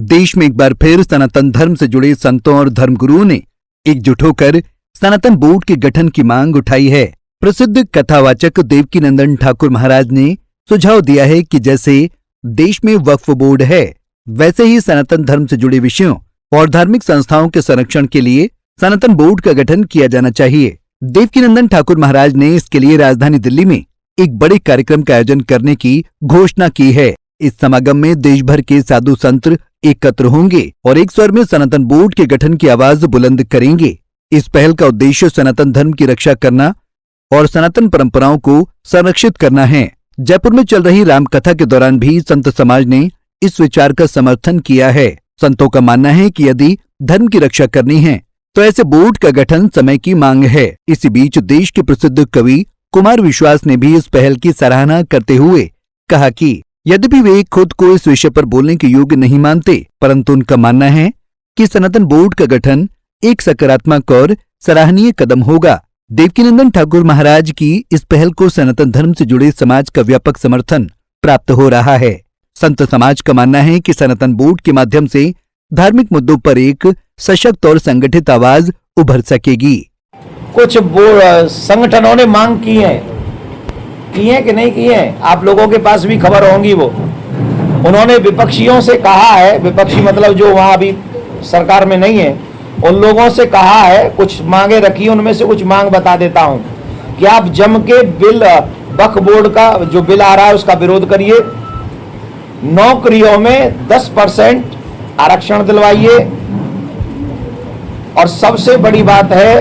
देश में एक बार फिर सनातन धर्म से जुड़े संतों और धर्मगुरुओं ने एकजुट होकर सनातन बोर्ड के गठन की मांग उठाई है। प्रसिद्ध कथावाचक देवकीनंदन ठाकुर महाराज ने सुझाव दिया है कि जैसे देश में वक्फ बोर्ड है, वैसे ही सनातन धर्म से जुड़े विषयों और धार्मिक संस्थाओं के संरक्षण के लिए सनातन बोर्ड का गठन किया जाना चाहिए। देवकीनंदन ठाकुर महाराज ने इसके लिए राजधानी दिल्ली में एक बड़े कार्यक्रम का आयोजन करने की घोषणा की है। इस समागम में देश भर के साधु संत एकत्र होंगे और एक स्वर में सनातन बोर्ड के गठन की आवाज बुलंद करेंगे। इस पहल का उद्देश्य सनातन धर्म की रक्षा करना और सनातन परंपराओं को संरक्षित करना है। जयपुर में चल रही रामकथा के दौरान भी संत समाज ने इस विचार का समर्थन किया है। संतों का मानना है कि यदि धर्म की रक्षा करनी है तो ऐसे बोर्ड का गठन समय की मांग है। इसी बीच देश के प्रसिद्ध कवि कुमार विश्वास ने भी इस पहल की सराहना करते हुए कहा कि यद्यपि वे खुद को इस विषय पर बोलने के योग्य नहीं मानते, परंतु उनका मानना है कि सनातन बोर्ड का गठन एक सकारात्मक और सराहनीय कदम होगा। देवकीनंदन ठाकुर महाराज की इस पहल को सनातन धर्म से जुड़े समाज का व्यापक समर्थन प्राप्त हो रहा है। संत समाज का मानना है कि सनातन बोर्ड के माध्यम से धार्मिक मुद्दों पर एक सशक्त और संगठित आवाज उभर सकेगी। कुछ संगठनों ने मांग की है कि नहीं की है, आप लोगों के पास भी खबर होंगी। वो उन्होंने विपक्षियों से कहा है, विपक्षी मतलब जो वहां अभी सरकार में नहीं है, उन लोगों से कहा है, कुछ मांगे रखी, उनमें से कुछ मांग बता देता हूं कि आप जम के बिल वक्फ बोर्ड का जो बिल आ रहा है उसका विरोध करिए, नौकरियों में 10% आरक्षण दिलवाइए, और सबसे बड़ी बात है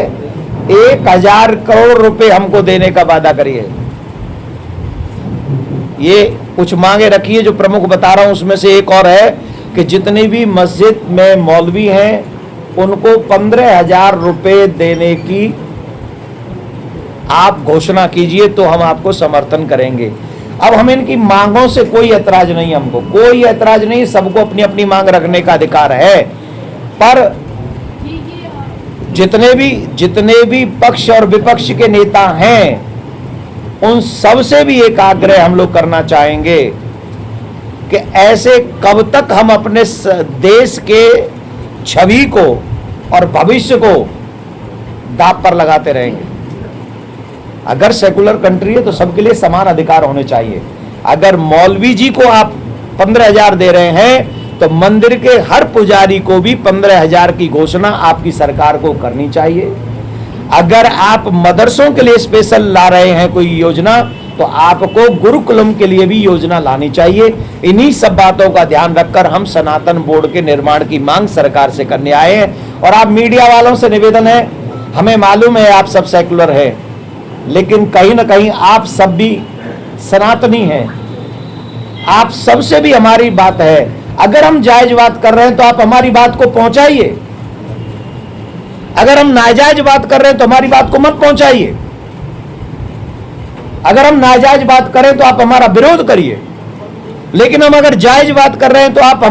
1000 करोड़ रुपए हमको देने का वादा करिए। ये कुछ मांगे रखी है जो प्रमुख बता रहा हूं। उसमें से एक और है कि जितनी भी मस्जिद में मौलवी हैं उनको 15,000 रुपए देने की आप घोषणा कीजिए तो हम आपको समर्थन करेंगे। अब हम इनकी मांगों से कोई ऐतराज नहीं, हमको कोई ऐतराज नहीं, सबको अपनी अपनी मांग रखने का अधिकार है। पर जितने भी पक्ष और विपक्ष के नेता हैं उन सब से भी एक आग्रह हम लोग करना चाहेंगे कि ऐसे कब तक हम अपने देश के छवि को और भविष्य को दांव पर लगाते रहेंगे। अगर सेकुलर कंट्री है तो सबके लिए समान अधिकार होने चाहिए। अगर मौलवी जी को आप 15,000 दे रहे हैं तो मंदिर के हर पुजारी को भी 15,000 की घोषणा आपकी सरकार को करनी चाहिए। अगर आप मदरसों के लिए स्पेशल ला रहे हैं कोई योजना तो आपको गुरुकुलम के लिए भी योजना लानी चाहिए। इन्हीं सब बातों का ध्यान रखकर हम सनातन बोर्ड के निर्माण की मांग सरकार से करने आए हैं। और आप मीडिया वालों से निवेदन है, हमें मालूम है आप सब सेकुलर हैं, लेकिन कहीं ना कहीं आप सब भी सनातनी हैं। आप सबसे भी हमारी बात है, अगर हम जायज बात कर रहे हैं तो आप हमारी बात को पहुंचाइए, अगर हम नाजायज बात कर रहे हैं तो हमारी बात को मत पहुंचाइए। अगर हम नाजायज बात करें तो आप हमारा विरोध करिए, लेकिन हम अगर जायज बात कर रहे हैं तो आप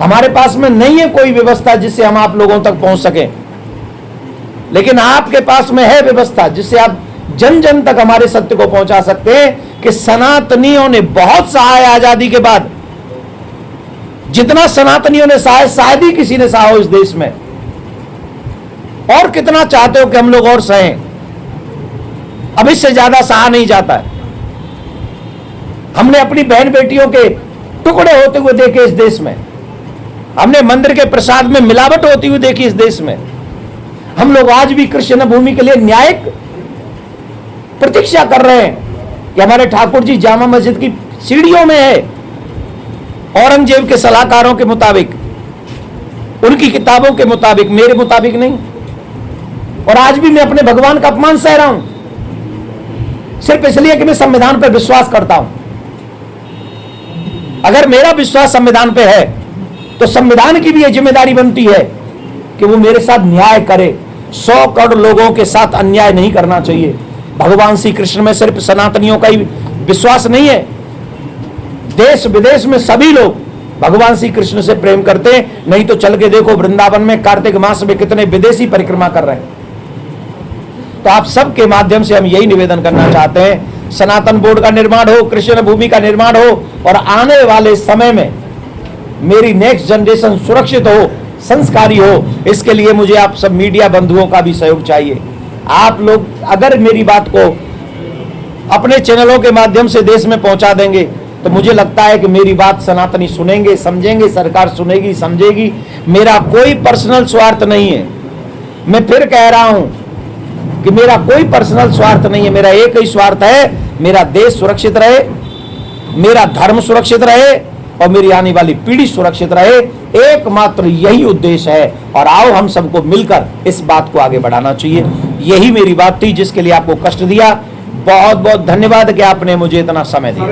हमारे पास में नहीं है कोई व्यवस्था जिससे हम आप लोगों तक पहुंच सकें, लेकिन आपके पास में है व्यवस्था जिससे आप जन जन तक हमारे सत्य को पहुंचा सकते हैं कि सनातनियों ने बहुत सहा है आजादी के बाद। जितना सनातनियों ने सहा, शायद ही किसी ने सहा हो इस देश में। और कितना चाहते हो कि हम लोग और सहें? अब इससे ज्यादा सहा नहीं जाता है। हमने अपनी बहन बेटियों के टुकड़े होते हुए देखे इस देश में, हमने मंदिर के प्रसाद में मिलावट होती हुई देखी इस देश में। हम लोग आज भी कृष्ण भूमि के लिए न्यायिक प्रतीक्षा कर रहे हैं कि हमारे ठाकुर जी जामा मस्जिद की सीढ़ियों में है, औरंगजेब के सलाहकारों के मुताबिक, उनकी किताबों के मुताबिक, मेरे मुताबिक नहीं। और आज भी मैं अपने भगवान का अपमान सह रहा हूं सिर्फ इसलिए कि मैं संविधान पर विश्वास करता हूं। अगर मेरा विश्वास संविधान पे है तो संविधान की भी यह जिम्मेदारी बनती है कि वो मेरे साथ न्याय करे। 100 करोड़ लोगों के साथ अन्याय नहीं करना चाहिए। भगवान श्री कृष्ण में सिर्फ सनातनियों का ही विश्वास नहीं है, देश विदेश में सभी लोग भगवान श्री कृष्ण से प्रेम करते हैं। नहीं तो चल के देखो वृंदावन में कार्तिक मास में कितने विदेशी परिक्रमा कर रहे हैं। तो आप सबके माध्यम से हम यही निवेदन करना चाहते हैं, सनातन बोर्ड का निर्माण हो, कृष्ण भूमि का निर्माण हो, और आने वाले समय में मेरी नेक्स्ट जनरेशन सुरक्षित हो, संस्कारी हो, इसके लिए मुझे आप सब मीडिया बंधुओं का भी सहयोग चाहिए। आप लोग अगर मेरी बात को अपने चैनलों के माध्यम से देश में पहुंचा देंगे तो मुझे लगता है कि मेरी बात सनातनी सुनेंगे, समझेंगे, सरकार सुनेगी, समझेगी। मेरा कोई पर्सनल स्वार्थ नहीं है, मैं फिर कह रहा हूं कि मेरा कोई पर्सनल स्वार्थ नहीं है। मेरा एक ही स्वार्थ है, मेरा देश सुरक्षित रहे, मेरा धर्म सुरक्षित रहे और मेरी आने वाली पीढ़ी सुरक्षित रहे। एकमात्र यही उद्देश्य है और आओ हम सबको मिलकर इस बात को आगे बढ़ाना चाहिए। यही मेरी बात थी जिसके लिए आपको कष्ट दिया। बहुत बहुत धन्यवाद कि आपने मुझे इतना समय दिया।